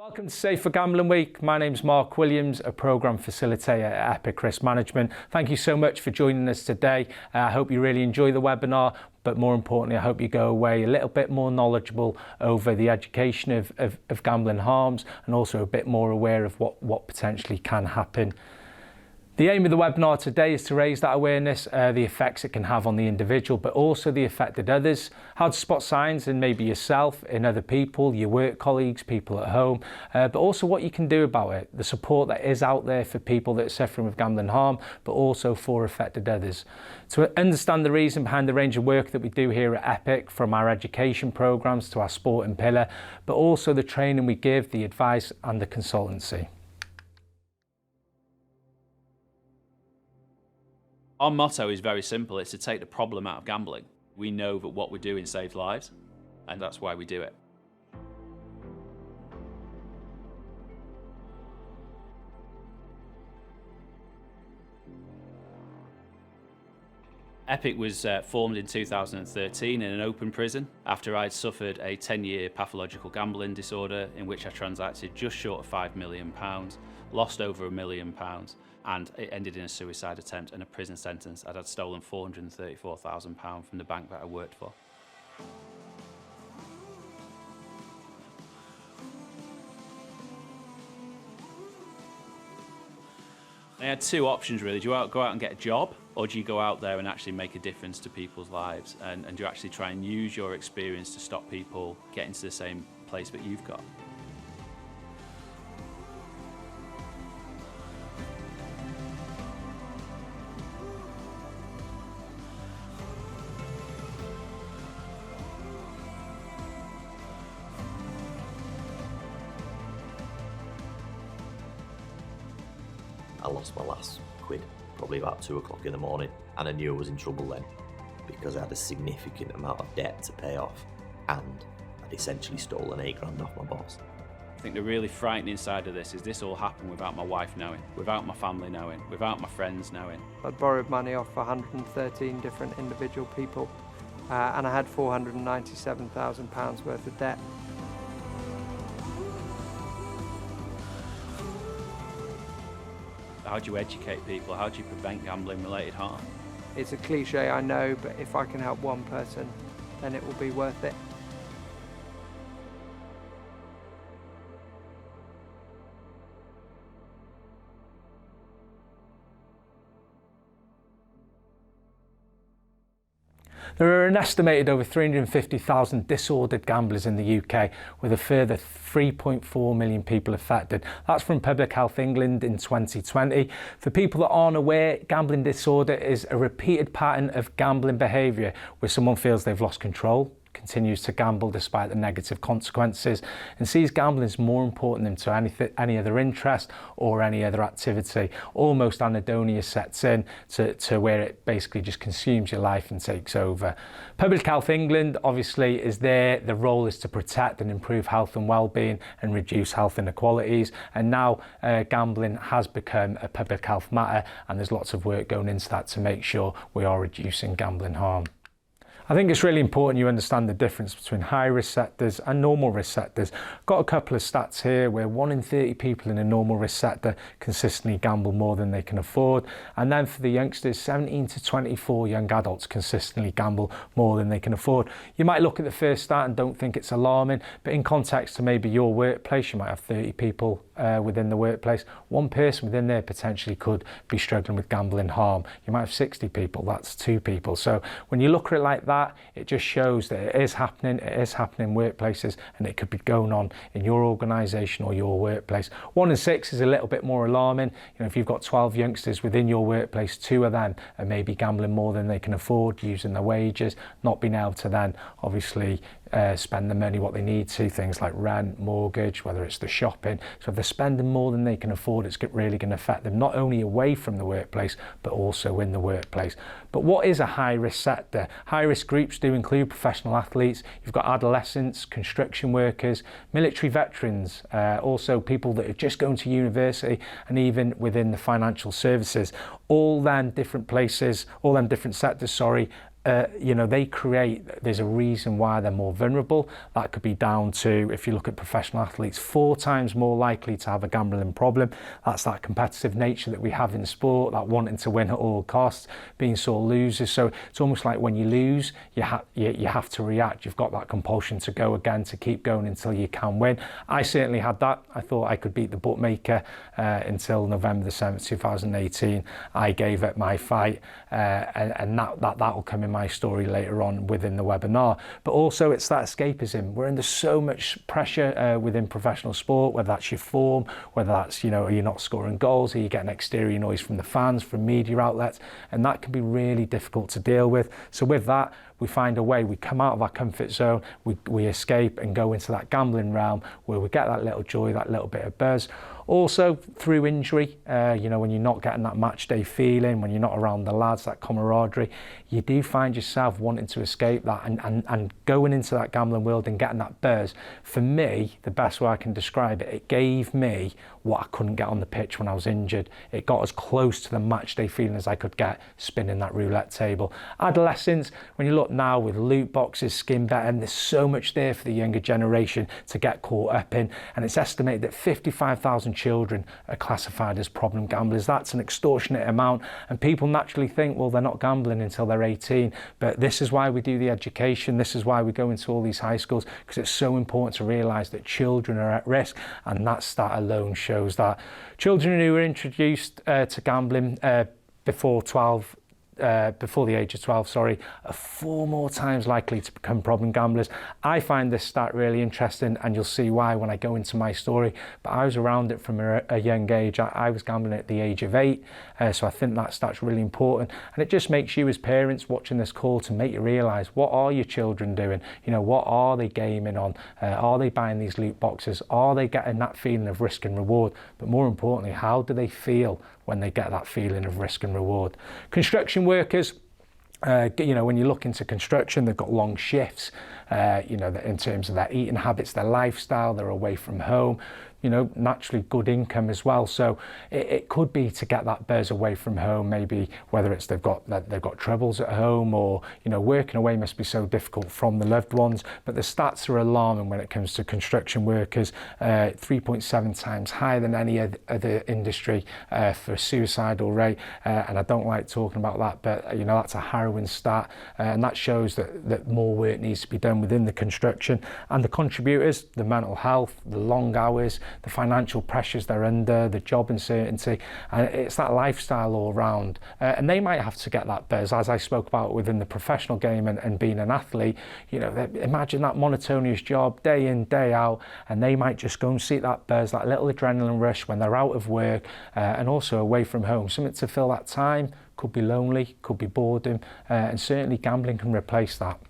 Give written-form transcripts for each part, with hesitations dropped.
Welcome to Safer Gambling Week. My name's Marc Williams, a programme facilitator at Epic Risk Management. Thank you so much for joining us today. I hope you really enjoy the webinar, but more importantly, I hope you go away a little bit more knowledgeable over the education of gambling harms and also a bit more aware of what potentially can happen. The aim of the webinar today is to raise that awareness, the effects it can have on the individual, but also the affected others, how to spot signs in maybe yourself, in other people, your work colleagues, people at home, but also what you can do about it, the support that is out there for people that are suffering with gambling harm, but also for affected others. To understand the reason behind the range of work that we do here at Epic, from our education programmes to our sporting pillar, but also the training we give, the advice and the consultancy. Our motto is very simple, it's to take the problem out of gambling. We know that what we're doing saves lives, and that's why we do it. Epic was formed in 2013 in an open prison after I'd suffered a 10-year pathological gambling disorder in which I transacted just short of £5 million, lost over £1 million, and it ended in a suicide attempt and a prison sentence. I'd stolen £434,000 from the bank that I worked for. I had two options really. Do you go out and get a job, or do you go out there and actually make a difference to people's lives? And do you actually try and use your experience to stop people getting to the same place that you've got? I lost my last quid, probably about 2 o'clock in the morning, and I knew I was in trouble then because I had a significant amount of debt to pay off and I'd essentially stolen £8 off my boss. I think the really frightening side of this all happened without my wife knowing, without my family knowing, without my friends knowing. I'd borrowed money off 113 different individual people and I had £497,000 worth of debt. How do you educate people? How do you prevent gambling-related harm? It's a cliche, I know, but if I can help one person, then it will be worth it. There are an estimated over 350,000 disordered gamblers in the UK, with a further 3.4 million people affected. That's from Public Health England in 2020. For people that aren't aware, gambling disorder is a repeated pattern of gambling behaviour where someone feels they've lost control, continues to gamble despite the negative consequences, and sees gambling as more important than to any other interest or any other activity. Almost anhedonia sets in to where it basically just consumes your life and takes over. Public Health England obviously is there. The role is to protect and improve health and well-being and reduce health inequalities, and now gambling has become a public health matter, and there's lots of work going into that to make sure we are reducing gambling harm. I think it's really important you understand the difference between high-risk sectors and normal risk sectors. Got a couple of stats here where 1 in 30 people in a normal risk sector consistently gamble more than they can afford. And then for the youngsters, 17 to 24 young adults consistently gamble more than they can afford. You might look at the first stat and don't think it's alarming, but in context to maybe your workplace, you might have 30 people within the workplace. One person within there potentially could be struggling with gambling harm. You might have 60 people, that's 2 people. So when you look at it like that, it just shows that it is happening in workplaces, and it could be going on in your organisation or your workplace. 1 in 6 is a little bit more alarming. You know, if you've got 12 youngsters within your workplace, 2 of them are maybe gambling more than they can afford, using their wages, not being able to then obviously spend the money what they need to, things like rent, mortgage, whether it's the shopping. So if they're spending more than they can afford, it's really going to affect them not only away from the workplace but also in the workplace. But what is a high-risk sector? High-risk groups do include professional athletes. You've got adolescents, construction workers, military veterans, also people that are just going to university, and even within the financial services. All them different places, all them different sectors, there's a reason why they're more vulnerable. That could be down to, if you look at professional athletes, 4 times more likely to have a gambling problem. That's that competitive nature that we have in sport, that wanting to win at all costs, being sore losers. So it's almost like when you lose, you have to react. You've got that compulsion to go again, to keep going until you can win. I certainly had that. I thought I could beat the bookmaker until November the 7th, 2018. I gave up my fight, and that will come in my story later on within the webinar. But also it's that escapism. We're under so much pressure within professional sport, whether that's your form, whether that's, are you not scoring goals, are you getting exterior noise from the fans, from media outlets, and that can be really difficult to deal with. So with that, we find a way, we come out of our comfort zone, we escape and go into that gambling realm where we get that little joy, that little bit of buzz. Also through injury, when you're not getting that match day feeling, when you're not around the lads, that camaraderie, you do find yourself wanting to escape that and going into that gambling world and getting that buzz. For me, the best way I can describe it, it gave me what I couldn't get on the pitch when I was injured. It got as close to the match day feeling as I could get spinning that roulette table. Adolescents, when you look now with loot boxes, skin betting, there's so much there for the younger generation to get caught up in, and it's estimated that 55,000 children are classified as problem gamblers. That's an extortionate amount, and people naturally think, well, they're not gambling until they're 18, but this is why we do the education, this is why we go into all these high schools, because it's so important to realise that children are at risk, and that stat alone shows that. Children who were introduced to gambling before the age of 12, are 4 more times likely to become problem gamblers. I find this stat really interesting, and you'll see why when I go into my story, but I was around it from a young age. I was gambling at the age of 8, so I think that stat's really important, and it just makes you as parents watching this call to make you realise, what are your children doing? What are they gaming on? Are they buying these loot boxes? Are they getting that feeling of risk and reward? But more importantly, how do they feel when they get that feeling of risk and reward? Construction workers, when you look into construction, they've got long shifts, in terms of their eating habits, their lifestyle, they're away from home, naturally good income as well. So it could be to get that buzz away from home, maybe whether it's they've got troubles at home, or, working away must be so difficult from the loved ones. But the stats are alarming when it comes to construction workers, 3.7 times higher than any other industry for suicidal rate. And I don't like talking about that, but that's a harrowing stat, and that shows that more work needs to be done within the construction. And the contributors, the mental health, the long hours, the financial pressures they're under, the job uncertainty, and it's that lifestyle all round. And they might have to get that buzz, as I spoke about within the professional game and being an athlete. Imagine that monotonous job day in, day out, and they might just go and seek that buzz, that little adrenaline rush when they're out of work and also away from home. Something to fill that time. Could be lonely, could be boredom, and certainly gambling can replace that.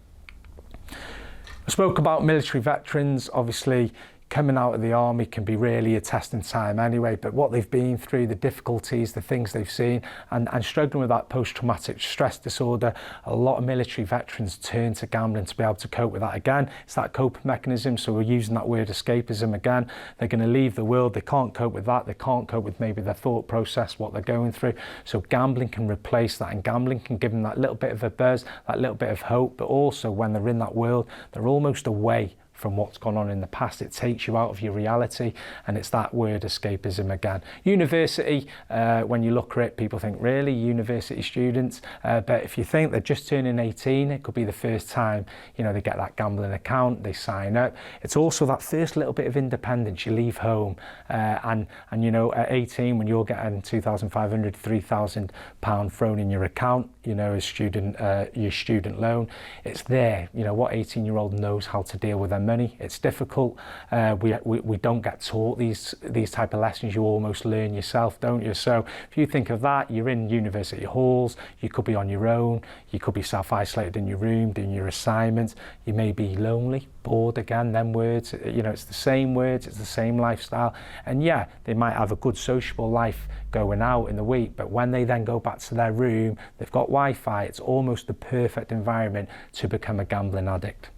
I spoke about military veterans. Obviously, coming out of the army can be really a testing time anyway, but what they've been through, the difficulties, the things they've seen, and struggling with that post-traumatic stress disorder, a lot of military veterans turn to gambling to be able to cope with that again. It's that coping mechanism, so we're using that word escapism again. They're going to leave the world, they can't cope with that, they can't cope with maybe their thought process, what they're going through, so gambling can replace that, and gambling can give them that little bit of a buzz, that little bit of hope, but also when they're in that world, they're almost away from what's gone on in the past. It takes you out of your reality, and it's that word escapism again. University, when you look at it, people think, really, university students? But if you think they're just turning 18, it could be the first time, they get that gambling account, they sign up. It's also that first little bit of independence. You leave home, and at 18, when you're getting £2,500, £3,000 thrown in your account, as your student loan, it's there. What 18-year-old knows how to deal with their money? It's difficult. We don't get taught these type of lessons. You almost learn yourself, don't you? So if you think of that, you're in university halls, you could be on your own, you could be self-isolated in your room doing your assignments, you may be lonely, bored again, them words, it's the same words, it's the same lifestyle, and yeah, they might have a good sociable life going out in the week, but when they then go back to their room, they've got Wi-Fi, it's almost the perfect environment to become a gambling addict.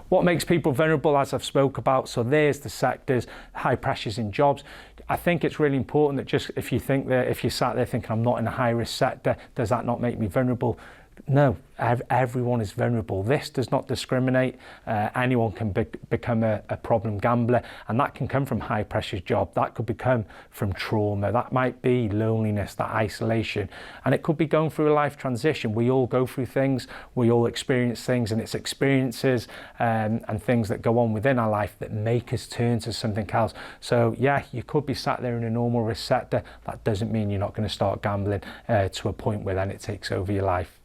What makes people vulnerable, as I've spoke about, so there's the sectors, high pressures in jobs. I think it's really important that just if you sat there thinking, I'm not in a high risk sector, does that not make me vulnerable? No, everyone is vulnerable. This does not discriminate. Anyone can become a problem gambler, and that can come from high pressure job. That could come from trauma. That might be loneliness, that isolation, and it could be going through a life transition. We all go through things. We all experience things, and it's experiences and things that go on within our life that make us turn to something else. So yeah, you could be sat there in a normal risk sector. That doesn't mean you're not going to start gambling to a point where then it takes over your life.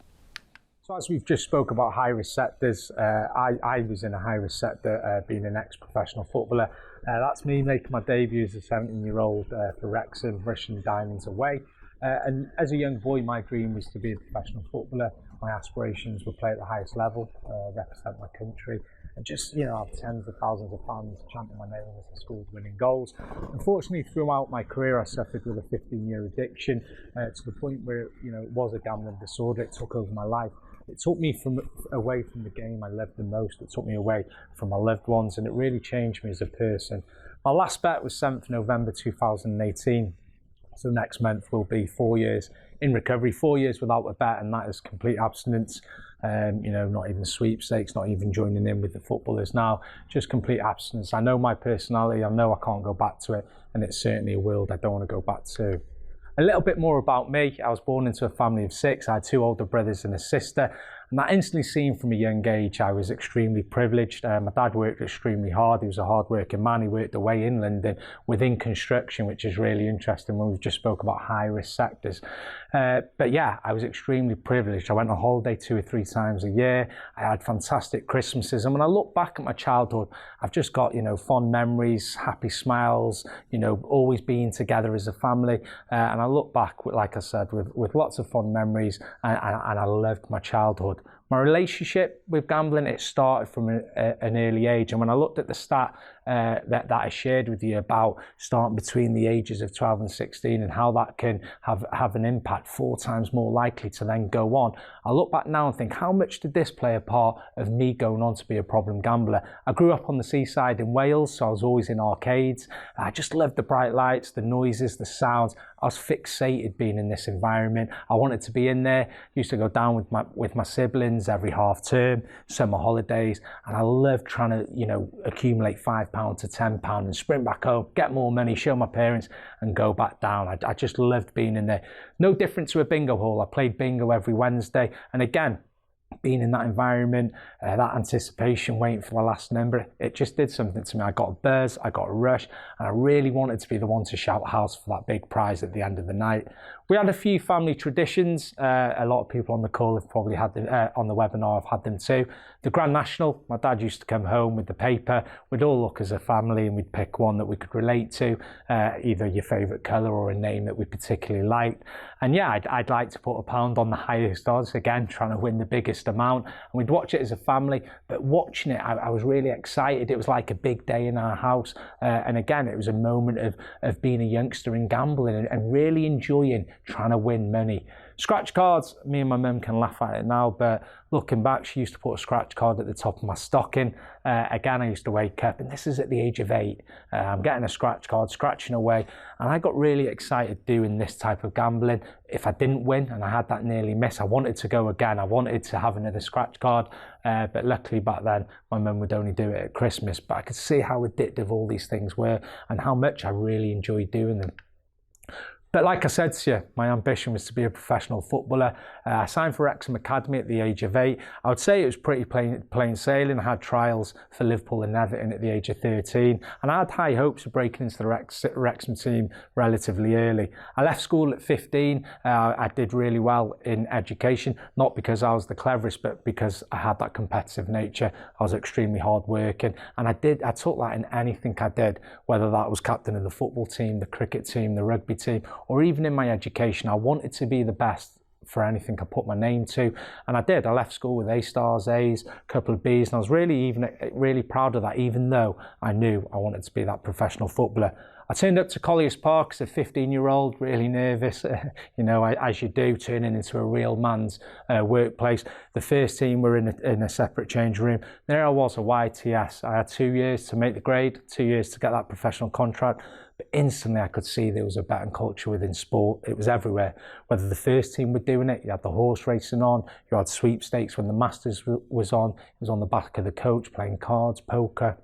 So as we've just spoke about high-risk sectors, I was in a high-risk sector being an ex-professional footballer. That's me making my debut as a 17-year-old for Wrexham, rushing diamonds away. And as a young boy, my dream was to be a professional footballer. My aspirations were play at the highest level, represent my country, and just, have tens of thousands of fans chanting my name as I scored winning goals. Unfortunately, throughout my career, I suffered with a 15-year addiction to the point where, it was a gambling disorder. It took over my life. It took me away from the game I loved the most. It took me away from my loved ones, and it really changed me as a person. My last bet was 7th November 2018. So next month will be 4 years in recovery, 4 years without a bet, and that is complete abstinence. Not even sweepstakes, not even joining in with the footballers now, just complete abstinence. I know my personality, I know I can't go back to it, and it's certainly a world I don't want to go back to. A little bit more about me. I was born into a family of 6. I had 2 older brothers and a sister. And that instantly seen from a young age, I was extremely privileged. My dad worked extremely hard. He was a hard-working man. He worked away in London within construction, which is really interesting when we've just spoke about high-risk sectors. But yeah, I was extremely privileged. I went on holiday 2 or 3 times a year. I had fantastic Christmases. And when I look back at my childhood, I've just got, fond memories, happy smiles, always being together as a family. And I look back, like I said, with lots of fond memories, and I loved my childhood. My relationship with gambling, it started from an early age. And when I looked at the stat that I shared with you about starting between the ages of 12 and 16 and how that can have an impact 4 times more likely to then go on, I look back now and think, how much did this play a part of me going on to be a problem gambler? I grew up on the seaside in Wales, so I was always in arcades. I just loved the bright lights, the noises, the sounds. I was fixated being in this environment. I wanted to be in there. Used to go down with my siblings every half term, summer holidays, and I loved trying to, accumulate £5 to £10 and sprint back home, get more money, show my parents, and go back down. I just loved being in there. No different to a bingo hall. I played bingo every Wednesday, and again, being in that environment, that anticipation, waiting for the last number, it just did something to me. I got a buzz, I got a rush, and I really wanted to be the one to shout house for that big prize at the end of the night. We had a few family traditions. A lot of people on the call have probably had them, on the webinar have had them too. The Grand National, my dad used to come home with the paper. We'd all look as a family and we'd pick one that we could relate to, either your favourite colour or a name that we particularly liked. And yeah, I'd like to put £1 on the highest odds, again, trying to win the biggest amount. And we'd watch it as a family, but watching it, I was really excited. It was like a big day in our house. And again, it was a moment of being a youngster in gambling and really enjoying trying to win money. Scratch cards, me and my mum can laugh at it now, but looking back, she used to put a scratch card at the top of my stocking. Again, I used to wake up, and this is at the age of 8. I'm getting a scratch card, scratching away, and I got really excited doing this type of gambling. If I didn't win, and I had that nearly miss, I wanted to go again. I wanted to have another scratch card, but luckily back then, my mum would only do it at Christmas, but I could see how addictive all these things were and how much I really enjoyed doing them. But like I said to you, my ambition was to be a professional footballer. I signed for Wrexham Academy at the age of 8. I would say it was pretty plain sailing. I had trials for Liverpool and Everton at the age of 13, and I had high hopes of breaking into the Wrexham team relatively early. I left school at 15. I did really well in education, not because I was the cleverest, but because I had that competitive nature. I was extremely hardworking, and I took that in anything I did, whether that was captain of the football team, the cricket team, the rugby team, or even in my education. I wanted to be the best for anything I put my name to, and I did. I left school with A stars, A's, a couple of B's, and I was really proud of that, even though I knew I wanted to be that professional footballer. I turned up to Colliers Park as a 15-year-old, really nervous, as you do, turning into a real man's workplace. The first team were in a separate change room. There I was, a YTS. I had 2 years to make the grade, 2 years to get that professional contract. But instantly I could see there was a betting culture within sport. It was everywhere. Whether the first team would do doing it. You had the horse racing on, you had sweepstakes when the Masters was on. It was on the back of the coach playing cards, poker.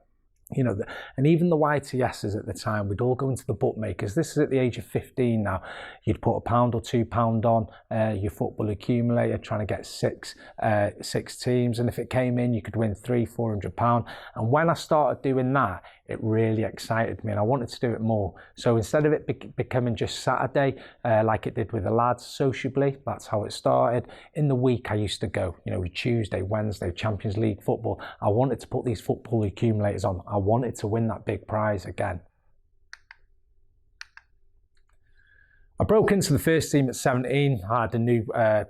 You know, and even the YTSs at the time, we'd all go into the bookmakers. This is at the age of 15 now. You'd put £1 or £2 on your football accumulator, trying to get six teams. And if it came in, you could win £300-400. And when I started doing that, it really excited me and I wanted to do it more. So instead of it becoming just Saturday, like it did with the lads sociably, that's how it started. In the week, I used to go, you know, Tuesday, Wednesday, Champions League football. I wanted to put these football accumulators on. I wanted to win that big prize again. I broke into the first team at 17. I had a new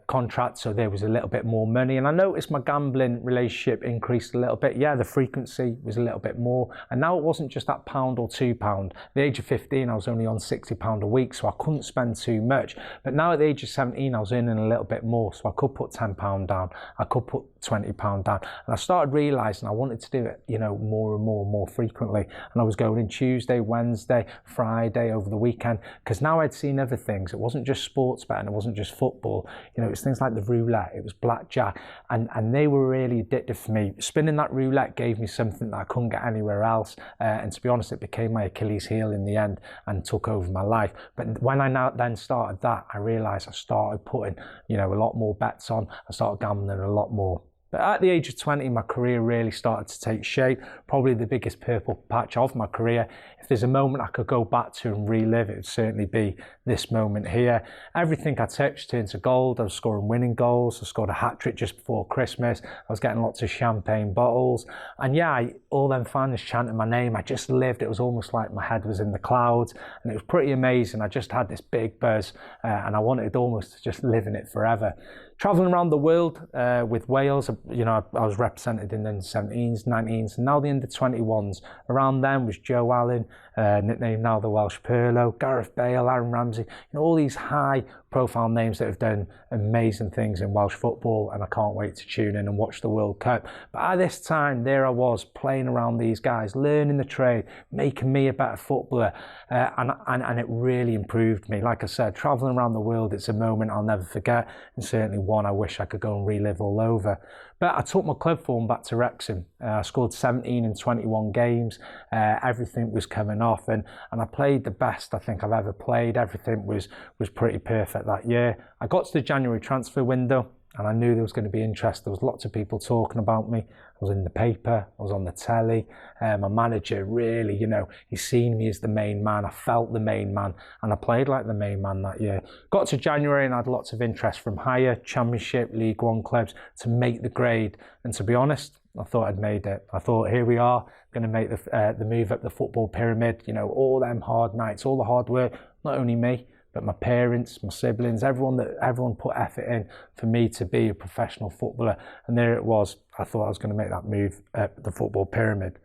contract, so there was a little bit more money. And I noticed my gambling relationship increased a little bit. Yeah, the frequency was a little bit more. And now it wasn't just that £1 or £2. At the age of 15, I was only on £60 a week, so I couldn't spend too much. But now at the age of 17, I was earning a little bit more, so I could put £10 down. I could put £20 down. And I started realising I wanted to do it, you know, more and more frequently. And I was going in Tuesday, Wednesday, Friday, over the weekend, because now I'd seen other things. It wasn't just sports betting, it wasn't just football. You know, it was things like the roulette, it was blackjack, and they were really addictive for me. Spinning that roulette gave me something that I couldn't get anywhere else. And to be honest, it became my Achilles heel in the end and took over my life. But when I then started that, I realised I started putting, you know, a lot more bets on. I started gambling a lot more. But at the age of 20, my career really started to take shape, probably the biggest purple patch of my career. If there's a moment I could go back to and relive, it would certainly be this moment here. Everything I touched turned to gold. I was scoring winning goals. I scored a hat-trick just before Christmas. I was getting lots of champagne bottles. And yeah, all them fans chanting my name. I just lived. It was almost like my head was in the clouds. And it was pretty amazing. I just had this big buzz and I wanted almost to just live in it forever. Travelling around the world with Wales, you know, I was represented in the 17s, 19s, and now the under 21s. Around them was Joe Allen, nicknamed now the Welsh Perlo, Gareth, Bale, Ramsey, you know, all these high profile names that have done amazing things in Welsh football, and I can't wait to tune in and watch the World Cup. But at this time, there I was playing around these guys, learning the trade, making me a better footballer, and it really improved me. Like I said, travelling around the world, it's a moment I'll never forget, and certainly one I wish I could go and relive all over. But I took my club form back to Wrexham. I scored 17 in 21 games. Everything was coming off, and I played the best I think I've ever played. Everything was pretty perfect that year. I got to the January transfer window, and I knew there was going to be interest. There was lots of people talking about me. I was in the paper, I was on the telly. My manager really, you know, he seen me as the main man. I felt the main man, and I played like the main man that year. Got to January and I had lots of interest from higher Championship, League One clubs to make the grade. And to be honest, I thought I'd made it. I thought, here we are, going to make the move up the football pyramid. You know, all them hard nights, all the hard work, not only me, but my parents, my siblings, everyone put effort in for me to be a professional footballer. And there it was. I thought I was going to make that move up the football pyramid.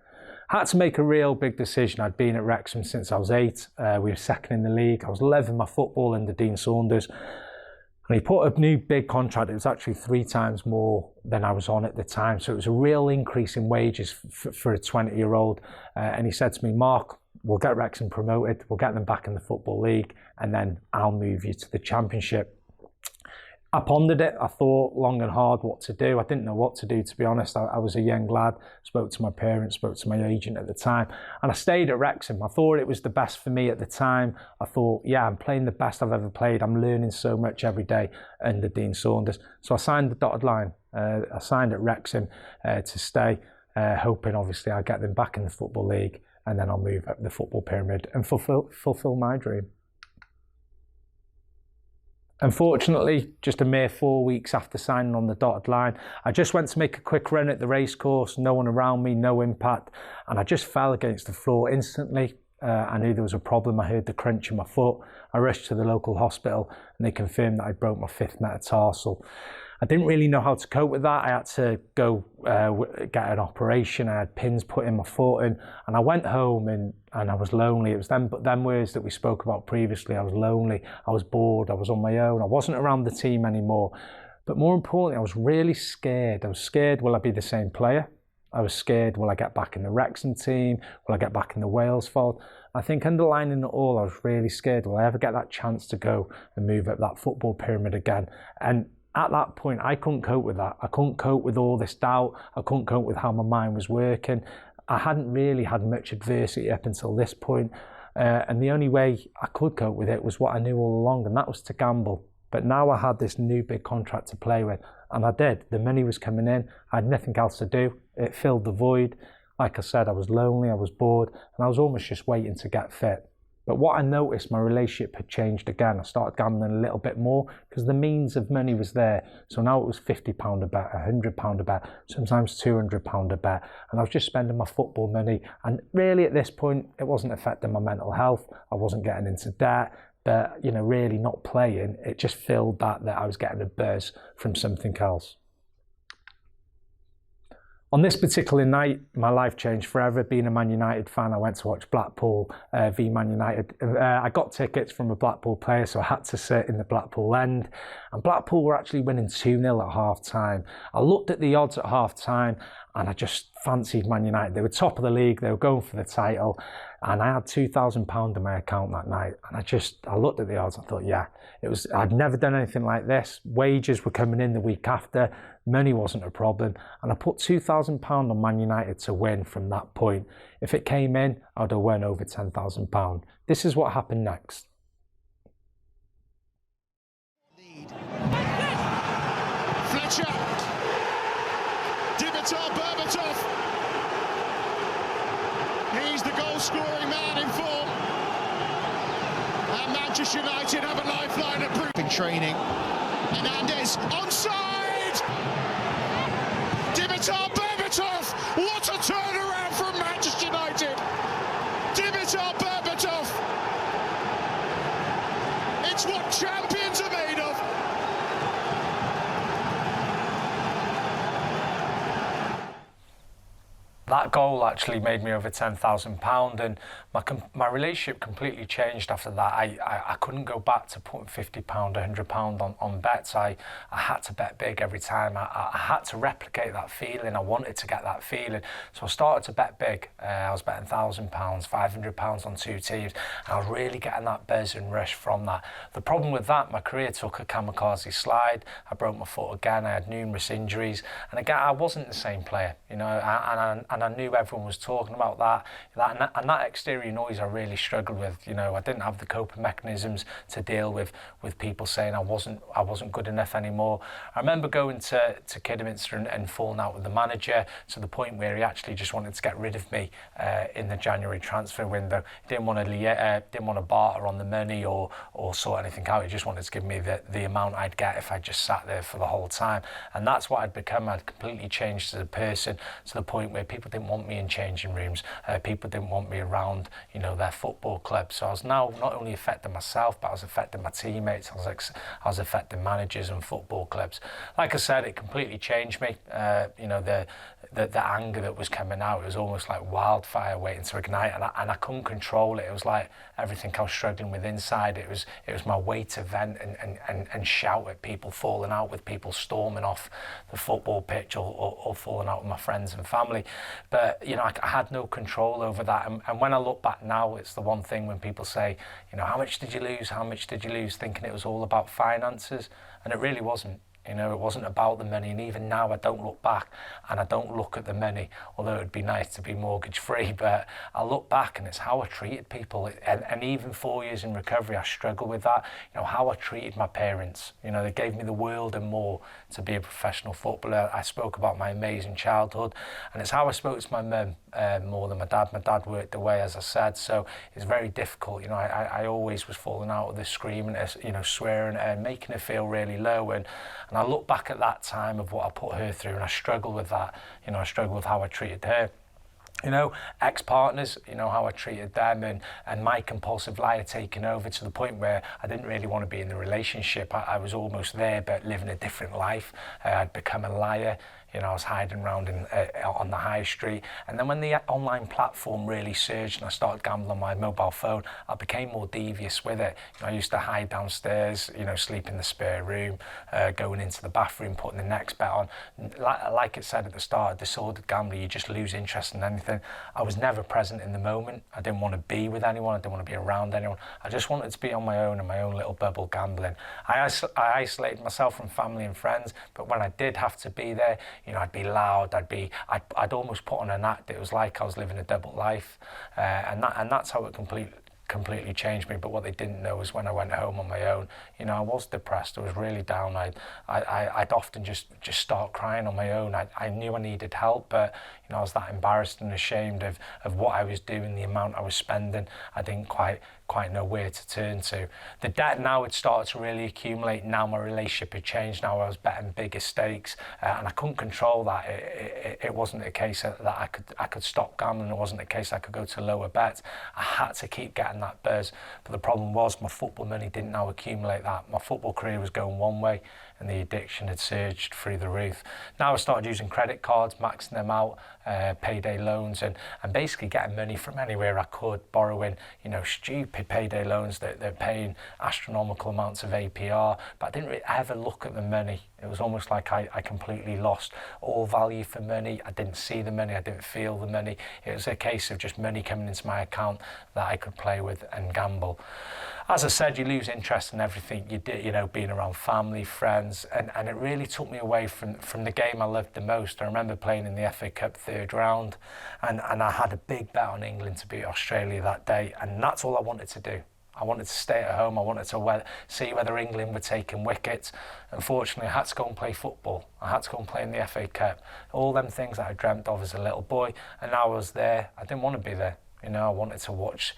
I had to make a real big decision. I'd been at Wrexham since I was 8. We were second in the league. I was loving my football under Dean Saunders. And he put a new big contract. It was actually 3 times more than I was on at the time. So it was a real increase in wages for a 20-year-old. And he said to me, Mark, we'll get Wrexham promoted, we'll get them back in the Football League, and then I'll move you to the Championship. I pondered it. I thought long and hard what to do. I didn't know what to do, to be honest. I was a young lad, spoke to my parents, spoke to my agent at the time, and I stayed at Wrexham. I thought it was the best for me at the time. I thought, yeah, I'm playing the best I've ever played. I'm learning so much every day under Dean Saunders. So I signed the dotted line. I signed at Wrexham to stay, hoping obviously I'll get them back in the Football League, and then I'll move up the football pyramid and fulfill my dream. Unfortunately, just a mere 4 weeks after signing on the dotted line, I just went to make a quick run at the racecourse, no one around me, no impact, and I just fell against the floor instantly. I knew there was a problem. I heard the crunch in my foot. I rushed to the local hospital and they confirmed that I broke my 5th metatarsal. I didn't really know how to cope with that. I had to go get an operation. I had pins put in my foot and I went home and I was lonely. It was them words that we spoke about previously. I was lonely, I was bored, I was on my own. I wasn't around the team anymore. But more importantly, I was really scared. I was scared, will I be the same player? I was scared, will I get back in the Wrexham team? Will I get back in the Wales fold? I think underlining it all, I was really scared, will I ever get that chance to go and move up that football pyramid again? And at that point, I couldn't cope with that. I couldn't cope with all this doubt. I couldn't cope with how my mind was working. I hadn't really had much adversity up until this point. And the only way I could cope with it was what I knew all along, and that was to gamble. But now I had this new big contract to play with, and I did. The money was coming in. I had nothing else to do. It filled the void. Like I said, I was lonely, I was bored, and I was almost just waiting to get fit. But what I noticed, my relationship had changed again. I started gambling a little bit more because the means of money was there. So now it was £50 a bet, £100 a bet, sometimes £200 a bet. And I was just spending my football money. And really at this point, it wasn't affecting my mental health. I wasn't getting into debt. But, you know, really not playing, it just filled that I was getting a buzz from something else. On this particular night, my life changed forever. Being a Man United fan, I went to watch Blackpool v Man United. I got tickets from a Blackpool player, so I had to sit in the Blackpool end. And Blackpool were actually winning 2-0 at half-time. I looked at the odds at half-time, and I just fancied Man United. They were top of the league, they were going for the title, and I had £2,000 in my account that night. And I looked at the odds, I thought, yeah, I'd never done anything like this. Wages were coming in the week after, money wasn't a problem, and I put £2,000 on Man United to win from that point. If it came in, I'd have won over £10,000. This is what happened next. Fletcher, Dimitar Berbatov, he's the goal-scoring man in form, and Manchester United have a lifeline at proving training. Hernandez onside. Dimitar Berbatov, what a turnaround from Manchester United. Dimitar Berbatov, it's what champions are made of. That goal actually made me over £10,000, and my relationship completely changed after that. I couldn't go back to putting £50, £100 on bets. I had to bet big every time. I had to replicate that feeling. I wanted to get that feeling. So I started to bet big. I was betting £1,000, £500 on two teams, and I was really getting that buzz and rush from that. The problem with that, my career took a kamikaze slide. I broke my foot again. I had numerous injuries, and again, I wasn't the same player, you know, and I knew everyone was talking about that and that exterior noise I really struggled with. You know, I didn't have the coping mechanisms to deal with people saying I wasn't good enough anymore. I remember going to Kidderminster and falling out with the manager to the point where he actually just wanted to get rid of me in the January transfer window. He didn't want to barter on the money or sort anything out. He just wanted to give me the amount I'd get if I just sat there for the whole time. And that's what I'd become. I'd completely changed as a person to the point where people didn't want me in changing rooms. People didn't want me around, you know, their football club. So I was now not only affecting myself, but I was affecting my teammates. I was affecting managers and football clubs. Like I said, it completely changed me. You know, the anger that was coming out, it was almost like wildfire waiting to ignite, and I couldn't control it. It was like everything I was struggling with inside. It was my way to vent and shout at people, falling out with people, storming off the football pitch or falling out with my friends and family. But, you know, I had no control over that. And when I look back now, it's the one thing when people say, you know, how much did you lose? How much did you lose? Thinking it was all about finances. And it really wasn't. You know, it wasn't about the money, and even now I don't look back and I don't look at the money, although it'd be nice to be mortgage free, but I look back and it's how I treated people. And even 4 years in recovery, I struggle with that. You know, how I treated my parents. You know, they gave me the world and more to be a professional footballer. I spoke about my amazing childhood, and it's how I spoke to my mum more than my dad. My dad worked away, as I said, so it's very difficult. You know, I always was falling out with her, screaming, you know, swearing and making her feel really low. And I look back at that time of what I put her through, and I struggle with that. You know, I struggle with how I treated her. You know, ex-partners, you know, how I treated them, and my compulsive liar taking over to the point where I didn't really want to be in the relationship. I was almost there, but living a different life. I'd become a liar. You know, I was hiding around on the high street. And then when the online platform really surged and I started gambling on my mobile phone, I became more devious with it. You know, I used to hide downstairs, you know, sleep in the spare room, going into the bathroom, putting the next bet on. Like it said at the start, disordered gambling, you just lose interest in anything. I was never present in the moment. I didn't want to be with anyone. I didn't want to be around anyone. I just wanted to be on my own in my own little bubble gambling. I isolated myself from family and friends, but when I did have to be there, you know, I'd be loud. I'd almost put on an act. It was like I was living a double life, and that's how it completely changed me. But what they didn't know is when I went home on my own, you know, I was depressed. I was really down. I'd often just start crying on my own. I knew I needed help, but you know, I was that embarrassed and ashamed of what I was doing, the amount I was spending. I didn't quite know where to turn to. The debt now had started to really accumulate. Now my relationship had changed. Now I was betting bigger stakes, and I couldn't control that. It wasn't a case that I could stop gambling. It wasn't a case I could go to lower bets. I had to keep getting that buzz. But the problem was my football money didn't now accumulate that. My football career was going one way, and the addiction had surged through the roof. Now I started using credit cards, maxing them out, payday loans, and basically getting money from anywhere I could, borrowing, you know, stupid payday loans that they're paying astronomical amounts of APR, but I didn't really ever look at the money. It was almost like I completely lost all value for money. I didn't see the money, I didn't feel the money. It was a case of just money coming into my account that I could play with and gamble. As I said, you lose interest in everything you did, you know, being around family, friends, and it really took me away from the game I loved the most. I remember playing in the FA Cup third round, and I had a big bet on England to beat Australia that day, and that's all I wanted to do. I wanted to stay at home. I wanted to see whether England were taking wickets. Unfortunately, I had to go and play football. I had to go and play in the FA Cup. All them things that I dreamt of as a little boy, and now I was there. I didn't want to be there. You know, I wanted to watch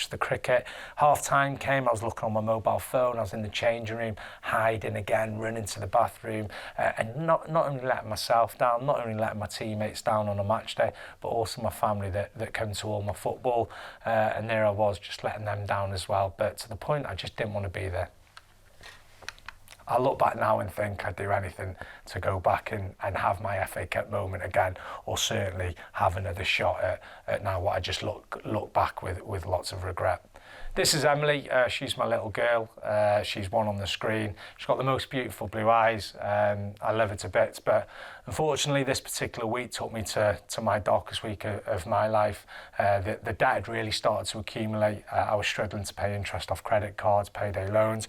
the cricket. Half time came, I was looking on my mobile phone, I was in the changing room, hiding again, running to the bathroom, and not only letting myself down, not only letting my teammates down on a match day, but also my family that come to all my football, and there I was, just letting them down as well. But to the point, I just didn't want to be there. I look back now and think I'd do anything to go back and have my FA Cup moment again, or certainly have another shot at now what I just look back with lots of regret. This is Emily. She's my little girl. She's one on the screen. She's got the most beautiful blue eyes. I love her to bits, but unfortunately this particular week took me to my darkest week of my life. The debt had really started to accumulate. I was struggling to pay interest off credit cards, payday loans,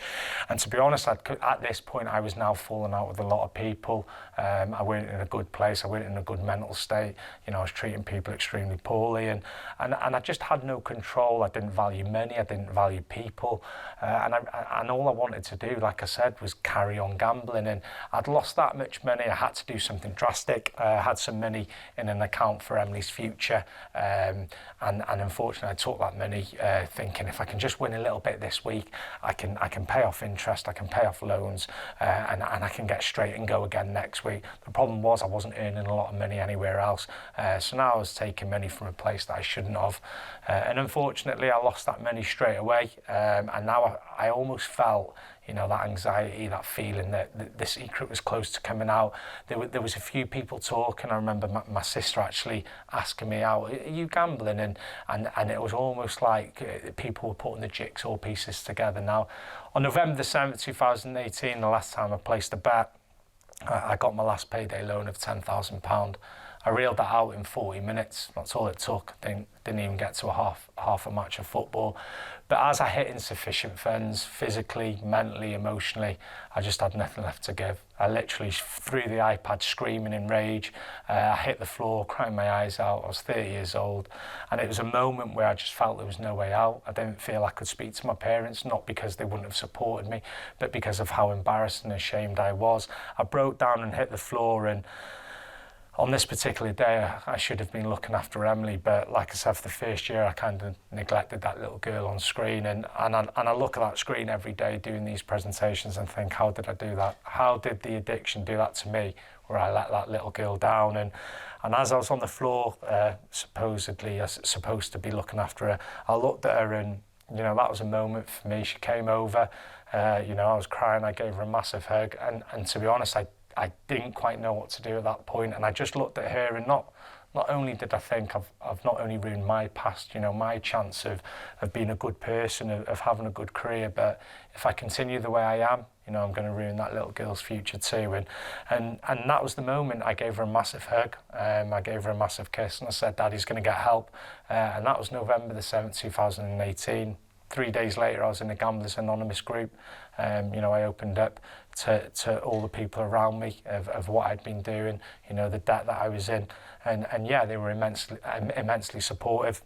and to be honest, at this point I was now falling out with a lot of people. I weren't in a good place. I weren't in a good mental state. You know, I was treating people extremely poorly, and I just had no control. I didn't value money. I didn't value people, and all I wanted to do, like I said, was carry on gambling. And I'd lost that much money. I had to do something drastic. I had some money in an account for Emily's future, and unfortunately I took that money thinking if I can just win a little bit this week, I can pay off interest, I can pay off loans, and I can get straight and go again next week. The problem was I wasn't earning a lot of money anywhere else, so now I was taking money from a place that I shouldn't have, and unfortunately I lost that money straight away, and now I almost felt, you know, that anxiety, that feeling that the secret was close to coming out. There was a few people talking. I remember my sister actually asking me out, "Are you gambling?" And it was almost like people were putting the jigsaw pieces together. Now, on November the 7th, 2018, the last time I placed a bet, I got my last payday loan of £10,000. I reeled that out in 40 minutes. That's all it took. Didn't even get to half a match of football. But as I hit insufficient funds, physically, mentally, emotionally, I just had nothing left to give. I literally threw the iPad screaming in rage. I hit the floor, crying my eyes out. I was 30 years old. And it was a moment where I just felt there was no way out. I didn't feel I could speak to my parents, not because they wouldn't have supported me, but because of how embarrassed and ashamed I was. I broke down and hit the floor, and on this particular day, I should have been looking after Emily, but like I said, for the first year, I kind of neglected that little girl on screen, and I look at that screen every day doing these presentations and think, how did I do that? How did the addiction do that to me, where I let that little girl down? And as I was on the floor, supposedly supposed to be looking after her, I looked at her, and you know, that was a moment for me. She came over, you know, I was crying, I gave her a massive hug, and to be honest, I didn't quite know what to do at that point, and I just looked at her, and not only did I think I've not only ruined my past, you know, my chance of being a good person, of having a good career, but if I continue the way I am, you know, I'm going to ruin that little girl's future too. And that was the moment. I gave her a massive hug. I gave her a massive kiss, and I said, Daddy's going to get help. And that was November the 7th, 2018. 3 days later, I was in a Gamblers Anonymous group. You know, I opened up to all the people around me of what I'd been doing, you know, the debt that I was in. And yeah, they were immensely supportive.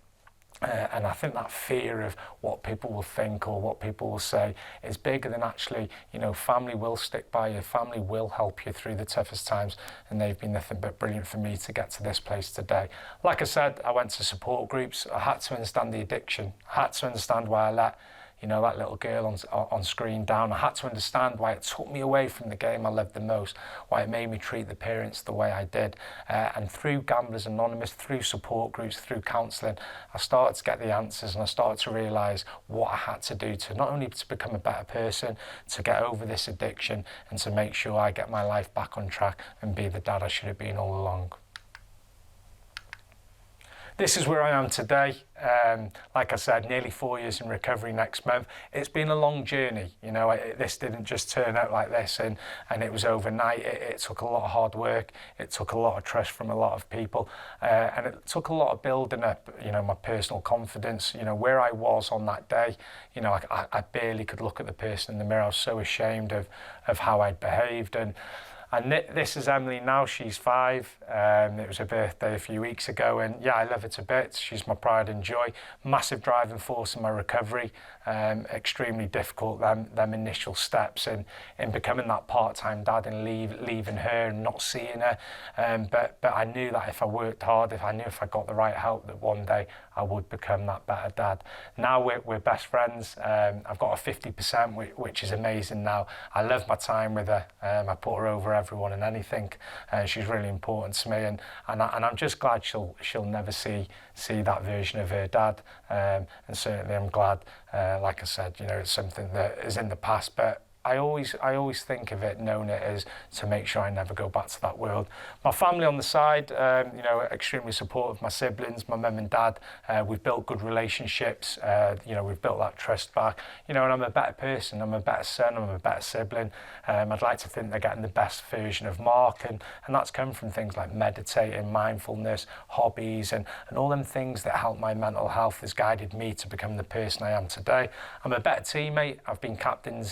And I think that fear of what people will think or what people will say is bigger than actually, you know, family will stick by you, family will help you through the toughest times, and they've been nothing but brilliant for me to get to this place today. Like I said, I went to support groups. I had to understand the addiction. I had to understand why I let, you know, that little girl on screen down. I had to understand why it took me away from the game I loved the most, why it made me treat the parents the way I did. And through Gamblers Anonymous, through support groups, through counselling, I started to get the answers, and I started to realise what I had to do to not only to become a better person, to get over this addiction, and to make sure I get my life back on track and be the dad I should have been all along. This is where I am today. Like I said, nearly 4 years in recovery next month. It's been a long journey. You know, this didn't just turn out like this and it was overnight. It took a lot of hard work. It took a lot of trust from a lot of people. And it took a lot of building up, you know, my personal confidence. You know, where I was on that day, you know, I barely could look at the person in the mirror. I was so ashamed of how I'd behaved. And this is Emily now. She's 5. It was her birthday a few weeks ago, and yeah, I love her to bits. She's my pride and joy. Massive driving force in my recovery. Extremely difficult, them initial steps in becoming that part-time dad and leaving her and not seeing her. But I knew that if I worked hard, if I got the right help, that one day I would become that better dad. Now we're best friends. I've got a 50%, which is amazing now. I love my time with her. I put her over everyone and anything. She's really important to me, and I'm just glad she'll never see that version of her dad. And certainly I'm glad, like I said, you know, it's something that is in the past, but I always think of it, known it as, to make sure I never go back to that world. My family on the side, you know, extremely supportive. My siblings, my mum and dad, we've built good relationships. You know, we've built that trust back. You know, and I'm a better person. I'm a better son. I'm a better sibling. I'd like to think they're getting the best version of Mark, and that's come from things like meditating, mindfulness, hobbies, and all them things that help my mental health has guided me to become the person I am today. I'm a better teammate. I've been captain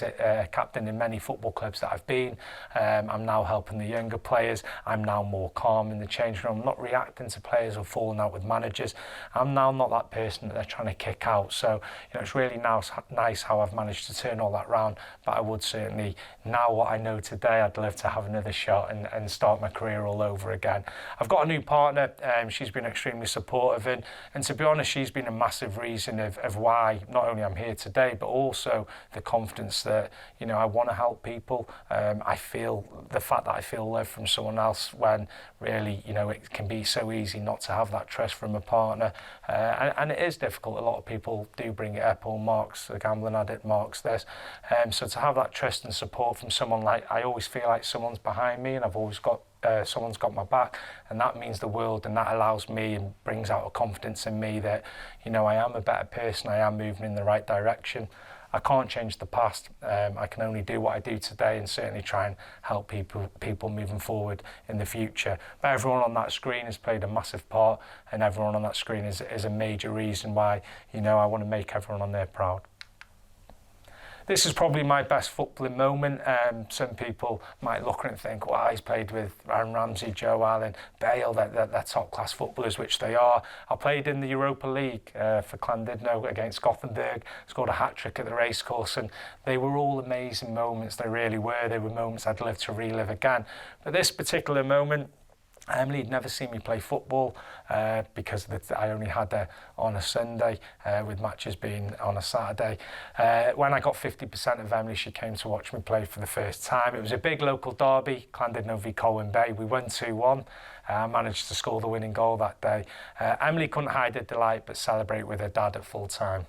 in many football clubs that I've been. I'm now helping the younger players. I'm now more calm in the changing room. I'm not reacting to players or falling out with managers. I'm now not that person that they're trying to kick out. So, you know, it's really nice how I've managed to turn all that round. But I would certainly, now what I know today, I'd love to have another shot and start my career all over again. I've got a new partner. She's been extremely supportive, and to be honest, she's been a massive reason of why not only I'm here today, but also the confidence that, you know, I want to help people. I feel the fact that I feel love from someone else, when really, you know, it can be so easy not to have that trust from a partner. And it is difficult. A lot of people do bring it up. Oh, Mark's the gambling addict, Mark's this. So to have that trust and support from someone, like, I always feel like someone's behind me, and I've always got someone's got my back, and that means the world, and that allows me and brings out a confidence in me that, you know, I am a better person. I am moving in the right direction. I can't change the past. I can only do what I do today, and certainly try and help people moving forward in the future. But everyone on that screen has played a massive part, and everyone on that screen is a major reason why, you know, I want to make everyone on there proud. This is probably my best footballing moment. Some people might look at it and think, well, he's played with Ramsey, Joe Allen, Bale, they're top-class footballers, which they are. I played in the Europa League for Llandudno against Gothenburg, scored a hat-trick at the racecourse, and they were all amazing moments. They really were. They were moments I'd love to relive again. But this particular moment, Emily had never seen me play football because I only had her on a Sunday, with matches being on a Saturday. When I got 50% of Emily, she came to watch me play for the first time. It was a big local derby, Llandudno v Colwyn Bay. We won 2-1. I managed to score the winning goal that day. Emily couldn't hide her delight but celebrate with her dad at full time.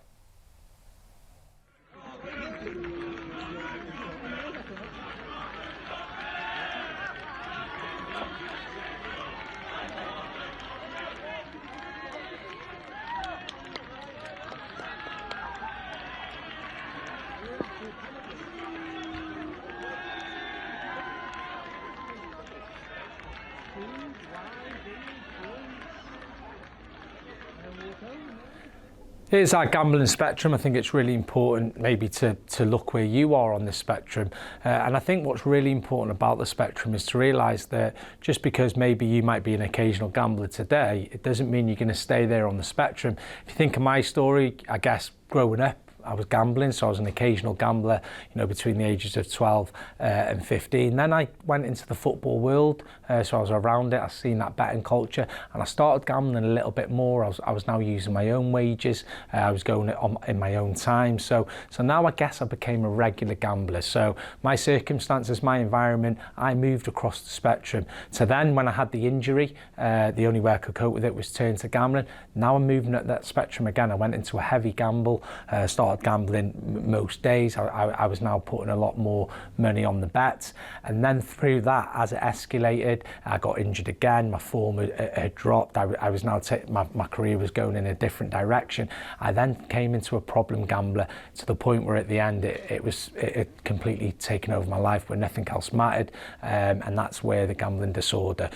Here's our gambling spectrum. I think it's really important maybe to look where you are on the spectrum. And I think what's really important about the spectrum is to realise that just because maybe you might be an occasional gambler today, it doesn't mean you're going to stay there on the spectrum. If you think of my story, I guess growing up, I was gambling, so I was an occasional gambler, between the ages of 12 and 15. Then I went into the football world, so I was around it. I've seen that betting culture, and I started gambling a little bit more. I was now using my own wages. I was going in my own time. So now I guess I became a regular gambler. So my circumstances, my environment, I moved across the spectrum. So then when I had the injury, the only way I could cope with it was turn to gambling. Now I'm moving at that spectrum again. I went into a heavy gamble, started gambling most days. I was now putting a lot more money on the bets, and then through that, as it escalated, I got injured again. My form had dropped. I was now my career was going in a different direction. I then came into a problem gambler to the point where at the end it had completely taken over my life, where nothing else mattered, and that's where the gambling disorder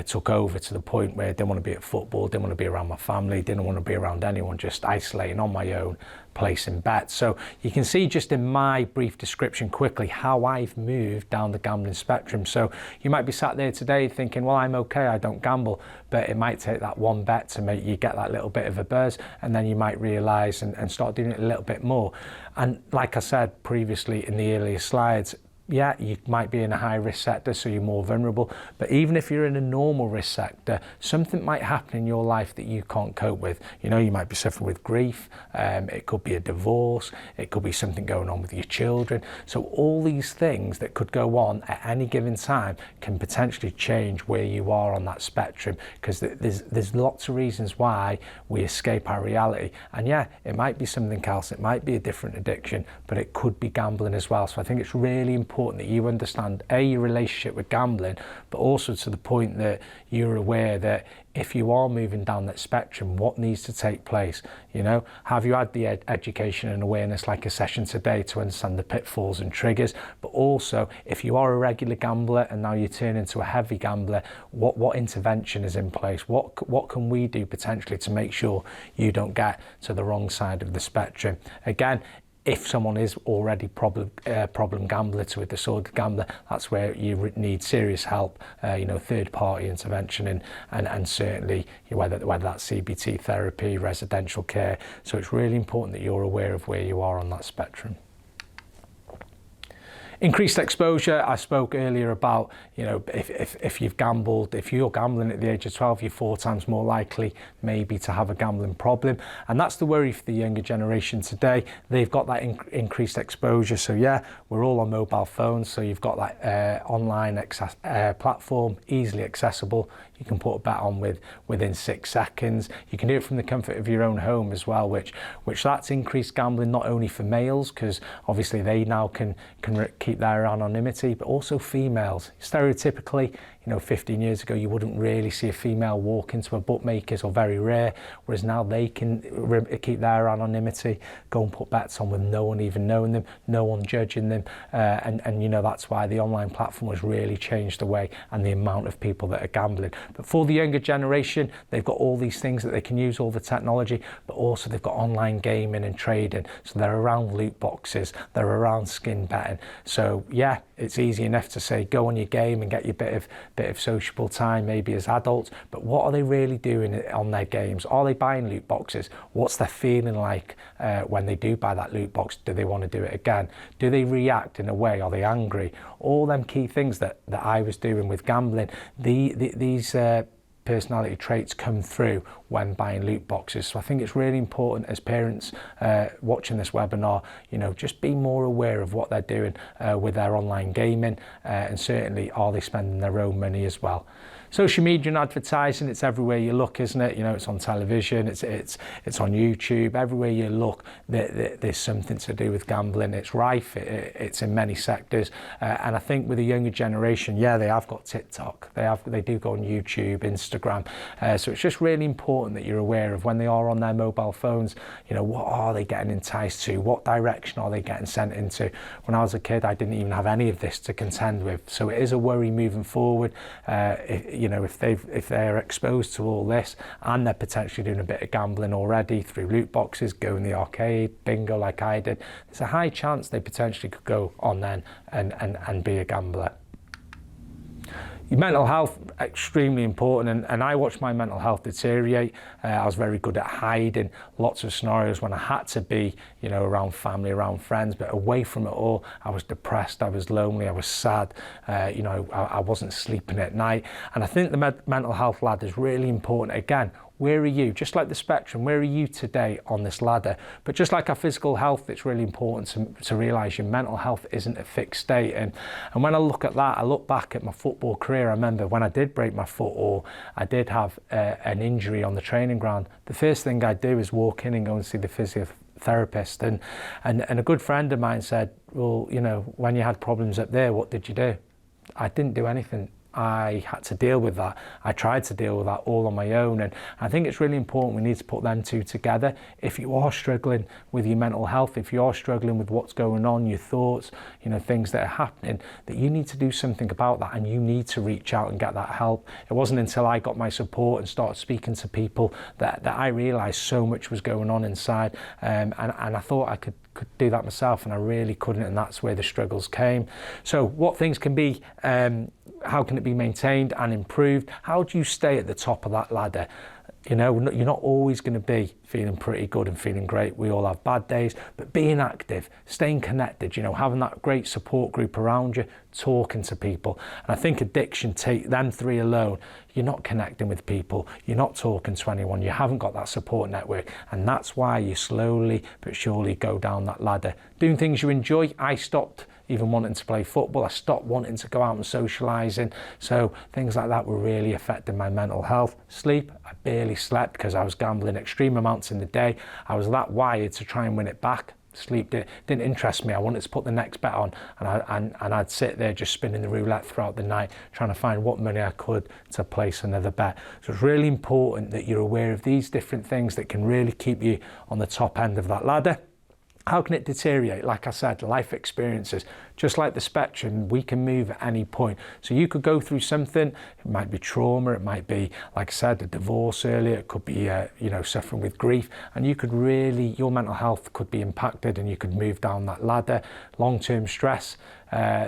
took over, to the point where I didn't want to be at football, didn't want to be around my family, didn't want to be around anyone, just isolating on my own, placing bets. So you can see just in my brief description quickly how I've moved down the gambling spectrum. So you might be sat there today thinking, well, I'm okay, I don't gamble, but it might take that one bet to make you get that little bit of a buzz, and then you might realise and start doing it a little bit more. And like I said previously in the earlier slides, yeah, you might be in a high risk sector, so you're more vulnerable. But even if you're in a normal risk sector, something might happen in your life that you can't cope with. You might be suffering with grief. It could be a divorce. It could be something going on with your children. So all these things that could go on at any given time can potentially change where you are on that spectrum, because there's lots of reasons why we escape our reality. And yeah, it might be something else. It might be a different addiction, but it could be gambling as well. So I think it's really important that you understand your relationship with gambling, but also to the point that you're aware that if you are moving down that spectrum, what needs to take place? Have you had the education and awareness like a session today to understand the pitfalls and triggers? But also, if you are a regular gambler and now you turn into a heavy gambler, what intervention is in place? What can we do potentially to make sure you don't get to the wrong side of the spectrum? Again, if someone is already problem gambler to a disordered gambler, that's where you need serious help, third party intervention and certainly whether that's CBT therapy, residential care. So it's really important that you're aware of where you are on that spectrum. Increased exposure, I spoke earlier about, if you've gambled, if you're gambling at the age of 12, you're 4 times more likely maybe to have a gambling problem. And that's the worry for the younger generation today. They've got that increased exposure. So yeah, we're all on mobile phones. So you've got that online platform, easily accessible. You can put a bet on within 6 seconds. You can do it from the comfort of your own home as well, which that's increased gambling not only for males, because obviously they now can keep their anonymity, but also females. Stereotypically, 15 years ago, you wouldn't really see a female walk into a bookmaker's, or very rare, whereas now they can keep their anonymity, go and put bets on with no one even knowing them, no one judging them, and that's why the online platform has really changed the way and the amount of people that are gambling. But for the younger generation, they've got all these things that they can use, all the technology, but also they've got online gaming and trading, so they're around loot boxes, they're around skin betting. So yeah, it's easy enough to say go on your game and get your bit of sociable time maybe as adults, but what are they really doing on their games? Are they buying loot boxes? What's their feeling like when they do buy that loot box? Do they want to do it again? Do they react in a way? Are they angry? All them key things that I was doing with gambling, these personality traits come through when buying loot boxes. So I think it's really important as parents watching this webinar, just be more aware of what they're doing with their online gaming, and certainly are they spending their own money as well. Social media and advertising, it's everywhere you look, isn't it? You know, it's on television, it's on YouTube. Everywhere you look, there's something to do with gambling. It's rife. It's in many sectors, and I think with the younger generation, yeah, they have got TikTok. They do go on YouTube, Instagram. So it's just really important that you're aware of when they are on their mobile phones. You know, what are they getting enticed to? What direction are they getting sent into? When I was a kid, I didn't even have any of this to contend with. So it is a worry moving forward. You know, if they're exposed to all this and they're potentially doing a bit of gambling already through loot boxes, go in the arcade, bingo like I did, there's a high chance they potentially could go on then and be a gambler. Your mental health, extremely important, and I watched my mental health deteriorate. I was very good at hiding lots of scenarios when I had to be, you know, around family, around friends, but away from it all, I was depressed, I was lonely, I was sad, you know, I wasn't sleeping at night. And I think the mental health ladder is really important. Again, where are you? Just like the spectrum, where are you today on this ladder? But just like our physical health, it's really important to realise your mental health isn't a fixed state. And when I look at that, I look back at my football career. I remember when I did break my foot or I did have an injury on the training ground, the first thing I'd do is walk in and go and see the physiotherapist. And a good friend of mine said, well, you know, when you had problems up there, what did you do? I didn't do anything. I had to deal with that. I tried to deal with that all on my own, and I think it's really important we need to put them two together. If you are struggling with your mental health, if you are struggling with what's going on, your thoughts, you know, things that are happening, that you need to do something about that, and you need to reach out and get that help. It wasn't until I got my support and started speaking to people that I realised so much was going on inside, and I thought I could do that myself, and I really couldn't, and that's where the struggles came. So what things can be, how can it be maintained and improved? How do you stay at the top of that ladder? You know, you're not always going to be feeling pretty good and feeling great. We all have bad days, but being active, staying connected, you know, having that great support group around you, talking to people. And I think addiction, take them three alone, you're not connecting with people, you're not talking to anyone, you haven't got that support network. And that's why you slowly but surely go down that ladder. Doing things you enjoy. I stopped even wanting to play football. I stopped wanting to go out and socialising. So things like that were really affecting my mental health. Sleep, I barely slept because I was gambling extreme amounts in the day. I was that wired to try and win it back. Sleep didn't interest me. I wanted to put the next bet on, and I'd sit there just spinning the roulette throughout the night, trying to find what money I could to place another bet. So it's really important that you're aware of these different things that can really keep you on the top end of that ladder. How can it deteriorate? Like I said, life experiences. Just like the spectrum, we can move at any point. So you could go through something, it might be trauma, it might be, like I said, a divorce earlier, it could be, you know, suffering with grief, and you could really, your mental health could be impacted and you could move down that ladder. Long-term stress,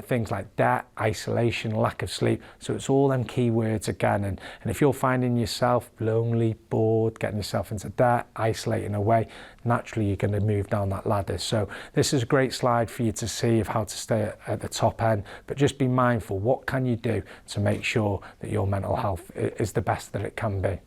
things like debt, isolation, lack of sleep. So it's all them key words again. And if you're finding yourself lonely, bored, getting yourself into debt, isolating away, naturally you're going to move down that ladder. So this is a great slide for you to see of how to stay at the top end, but just be mindful, what can you do to make sure that your mental health is the best that it can be?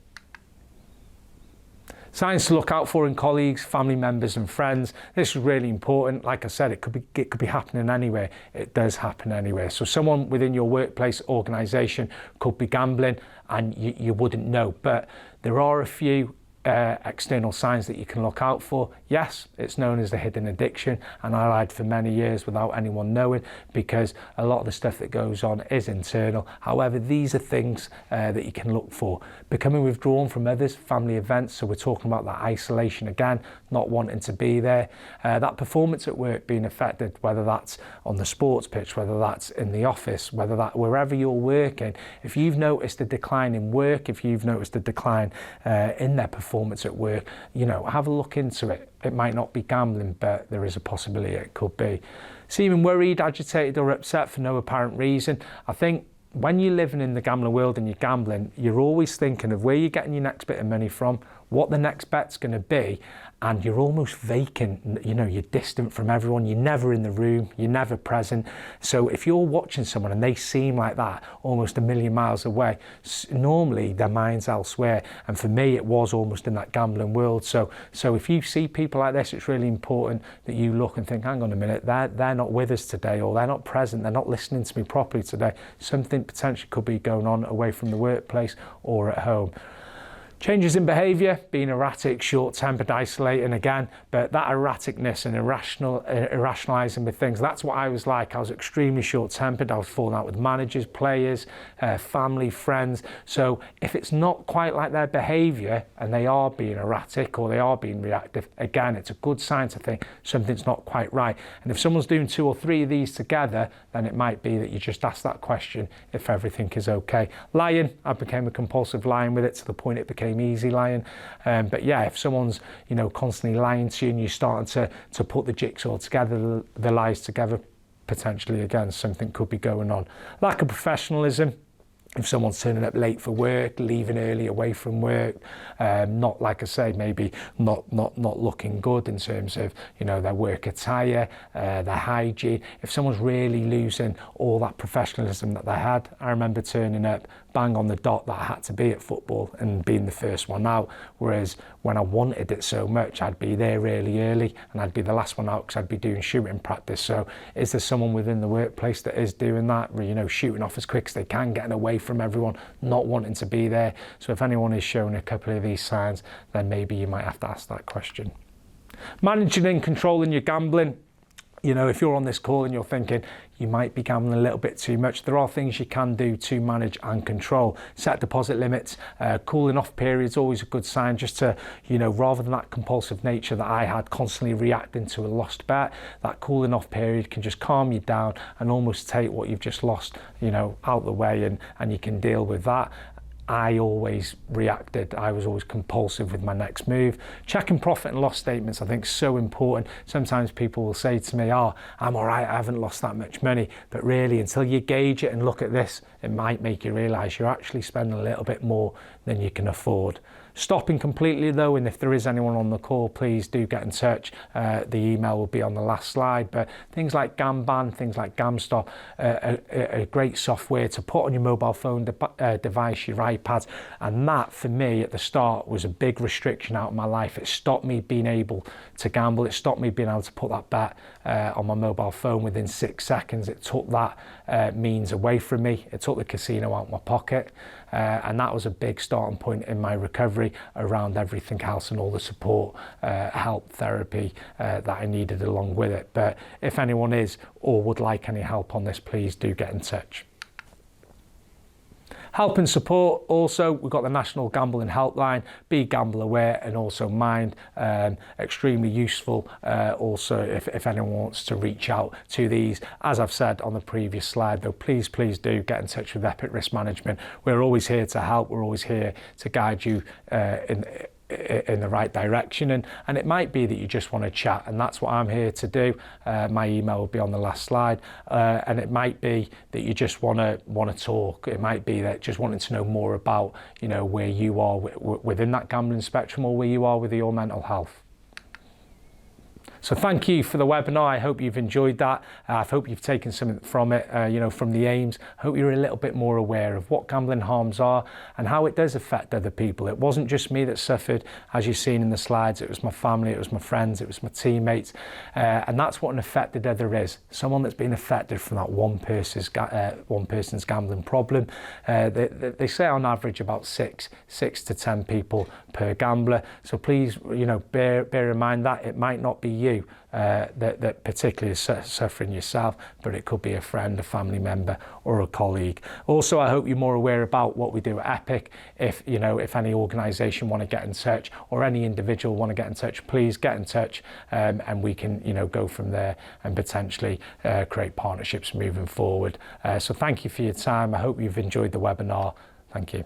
Signs to look out for in colleagues, family members and friends. This is really important. Like I said, it could be happening anywhere. It does happen anywhere. So someone within your workplace, organisation could be gambling and you wouldn't know. But there are a few external signs that you can look out for. Yes, it's known as the hidden addiction, and I lied for many years without anyone knowing because a lot of the stuff that goes on is internal. However, these are things that you can look for. Becoming withdrawn from others, family events, so we're talking about that isolation again, not wanting to be there. That performance at work being affected, whether that's on the sports pitch, whether that's in the office, whether that wherever you're working. If you've noticed a decline in work, if you've noticed a decline in their performance at work, you know, have a look into it. It might not be gambling, but there is a possibility it could be. Seeming worried, agitated or upset for no apparent reason. I think when you're living in the gambling world and you're gambling, you're always thinking of where you're getting your next bit of money from, what the next bet's going to be, and you're almost vacant, you know, you're distant from everyone, you're never in the room, you're never present. So if you're watching someone and they seem like that, almost a million miles away, normally their mind's elsewhere. And for me, it was almost in that gambling world. So if you see people like this, it's really important that you look and think, hang on a minute, they're not with us today, or they're not present, they're not listening to me properly today. Something potentially could be going on away from the workplace or at home. Changes in behaviour, being erratic, short-tempered, isolating again, but that erraticness and irrationalising with things, that's what I was like. I was extremely short-tempered. I was falling out with managers, players, family, friends. So if it's not quite like their behaviour and they are being erratic or they are being reactive, again, it's a good sign to think something's not quite right. And if someone's doing 2 or 3 of these together, then it might be that you just ask that question if everything is okay. Lying, I became a compulsive lying with it to the point it became easy lying. But yeah, if someone's, you know, constantly lying to you and you're starting to put the jigsaw together, the lies together, potentially again something could be going on. Lack of professionalism. If someone's turning up late for work, leaving early away from work, not, like I say, maybe not looking good in terms of, you know, their work attire, their hygiene. If someone's really losing all that professionalism that they had, I remember turning up bang on the dot that I had to be at football and being the first one out, whereas when I wanted it so much, I'd be there really early and I'd be the last one out because I'd be doing shooting practice. So is there someone within the workplace that is doing that, you know, shooting off as quick as they can, getting away from everyone, not wanting to be there? So if anyone is showing a couple of these signs, then maybe you might have to ask that question. Managing and controlling your gambling. You know, if you're on this call and you're thinking you might be gambling a little bit too much, there are things you can do to manage and control. Set deposit limits, cooling off periods, always a good sign, just to, you know, rather than that compulsive nature that I had, constantly reacting to a lost bet, that cooling off period can just calm you down and almost take what you've just lost, you know, out the way, and you can deal with that. I always reacted. I was always compulsive with my next move. Checking profit and loss statements, I think, is so important. Sometimes people will say to me, oh, I'm all right, I haven't lost that much money. But really, until you gauge it and look at this, it might make you realise you're actually spending a little bit more than you can afford. Stopping completely though, and if there is anyone on the call, please do get in touch. The email will be on the last slide, but things like Gamban, things like GamStop, a great software to put on your mobile phone device, your iPads, and that for me at the start was a big restriction out of my life. It stopped me being able to gamble. It stopped me being able to put that bet on my mobile phone within 6 seconds. It took that means away from me. It took the casino out of my pocket. And that was a big starting point in my recovery around everything else and all the support, help, therapy that I needed along with it. But if anyone is or would like any help on this, please do get in touch. Help and support also, we've got the National Gambling Helpline, Be Gamble Aware and also Mind, extremely useful also if anyone wants to reach out to these. As I've said on the previous slide though, please do get in touch with Epic Risk Management. We're always here to help, we're always here to guide you in the right direction, and it might be that you just want to chat, and that's what I'm here to do. My email will be on the last slide, and it might be that you just want to talk. It might be that just wanting to know more about, you know, where you are within that gambling spectrum or where you are with your mental health. So thank you for the webinar. I hope you've enjoyed that. I hope you've taken something from it, you know, from the aims. I hope you're a little bit more aware of what gambling harms are and how it does affect other people. It wasn't just me that suffered, as you've seen in the slides. It was my family, it was my friends, it was my teammates. And that's what an affected other is. Someone that's been affected from that one person's gambling problem. They say on average about six to 10 people per gambler. So please, you know, bear in mind that it might not be you that particularly is suffering yourself, but it could be a friend, a family member or a colleague. Also, I hope you're more aware about what we do at Epic. If any organisation want to get in touch or any individual want to get in touch, please get in touch, and we can, you know, go from there and potentially create partnerships moving forward. So thank you for your time. I hope you've enjoyed the webinar. Thank you.